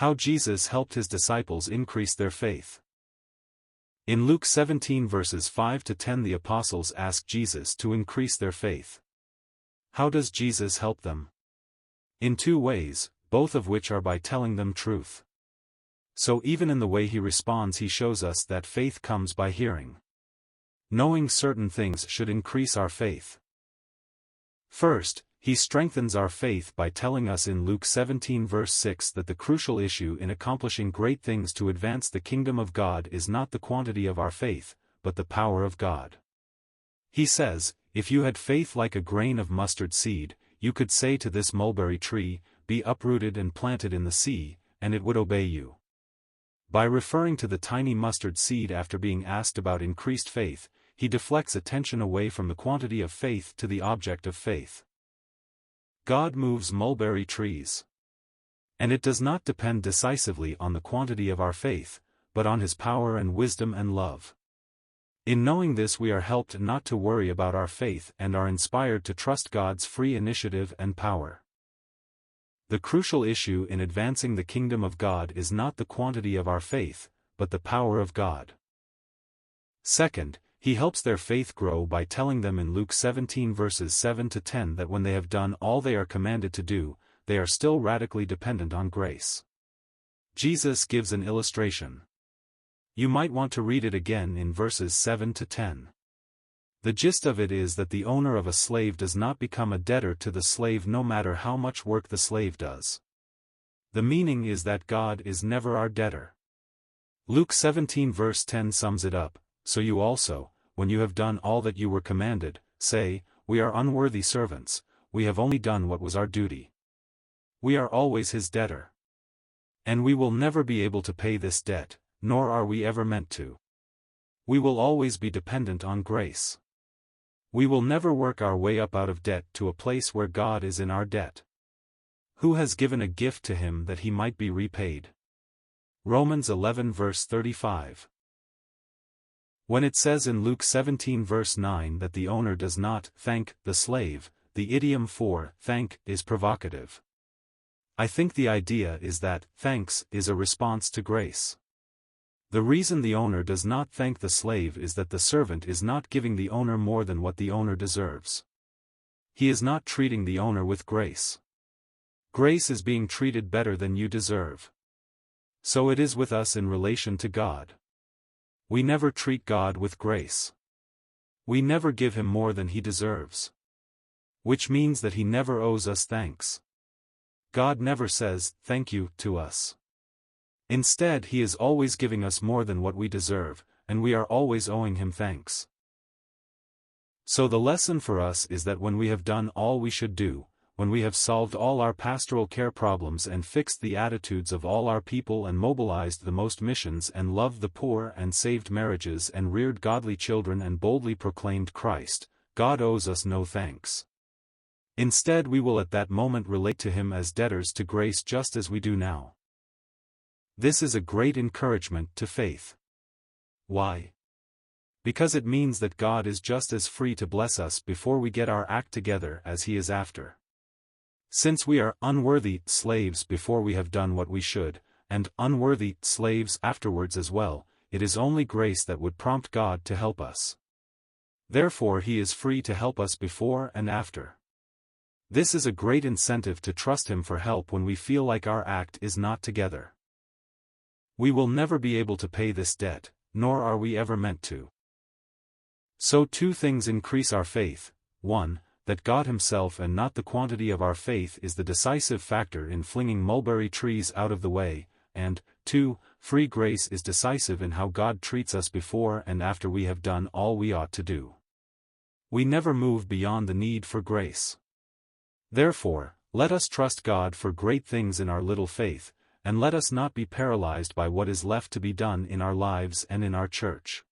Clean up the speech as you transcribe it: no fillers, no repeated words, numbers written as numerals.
How Jesus helped his disciples increase their faith. In Luke 17 verses 5 to 10, the apostles ask Jesus to increase their faith. How does Jesus help them? In two ways, both of which are by telling them truth. So even in the way he responds, he shows us that faith comes by hearing. Knowing certain things should increase our faith. First, he strengthens our faith by telling us in Luke 17 verse 6 that the crucial issue in accomplishing great things to advance the kingdom of God is not the quantity of our faith, but the power of God. He says, "If you had faith like a grain of mustard seed, you could say to this mulberry tree, 'Be uprooted and planted in the sea,' and it would obey you." By referring to the tiny mustard seed after being asked about increased faith, he deflects attention away from the quantity of faith to the object of faith. God moves mulberry trees. And it does not depend decisively on the quantity of our faith, but on his power and wisdom and love. In knowing this, we are helped not to worry about our faith and are inspired to trust God's free initiative and power. The crucial issue in advancing the kingdom of God is not the quantity of our faith, but the power of God. Second, he helps their faith grow by telling them in Luke 17 verses 7 to 10 that when they have done all they are commanded to do, they are still radically dependent on grace. Jesus gives an illustration. You might want to read it again in verses 7 to 10. The gist of it is that the owner of a slave does not become a debtor to the slave no matter how much work the slave does. The meaning is that God is never our debtor. Luke 17 verse 10 sums it up, "So you also, when you have done all that you were commanded, say, 'We are unworthy servants, we have only done what was our duty.' We are always his debtor. And we will never be able to pay this debt, nor are we ever meant to. We will always be dependent on grace. We will never work our way up out of debt to a place where God is in our debt. Who has given a gift to him that he might be repaid?" Romans 11 verse 35. When it says in Luke 17 verse 9 that the owner does not thank the slave, the idiom for thank is provocative. I think the idea is that thanks is a response to grace. The reason the owner does not thank the slave is that the servant is not giving the owner more than what the owner deserves. He is not treating the owner with grace. Grace is being treated better than you deserve. So it is with us in relation to God. We never treat God with grace. We never give him more than he deserves. Which means that he never owes us thanks. God never says, "Thank you," to us. Instead, he is always giving us more than what we deserve, and we are always owing him thanks. So the lesson for us is that when we have done all we should do, when we have solved all our pastoral care problems and fixed the attitudes of all our people and mobilized the most missions and loved the poor and saved marriages and reared godly children and boldly proclaimed Christ, God owes us no thanks. Instead, we will at that moment relate to him as debtors to grace just as we do now. This is a great encouragement to faith. Why? Because it means that God is just as free to bless us before we get our act together as he is after. Since we are unworthy slaves before we have done what we should, and unworthy slaves afterwards as well, it is only grace that would prompt God to help us. Therefore he is free to help us before and after. This is a great incentive to trust him for help when we feel like our act is not together. We will never be able to pay this debt, nor are we ever meant to. So two things increase our faith: 1, that God himself and not the quantity of our faith is the decisive factor in flinging mulberry trees out of the way, and 2, free grace is decisive in how God treats us before and after we have done all we ought to do. We never move beyond the need for grace. Therefore, let us trust God for great things in our little faith, and let us not be paralyzed by what is left to be done in our lives and in our church.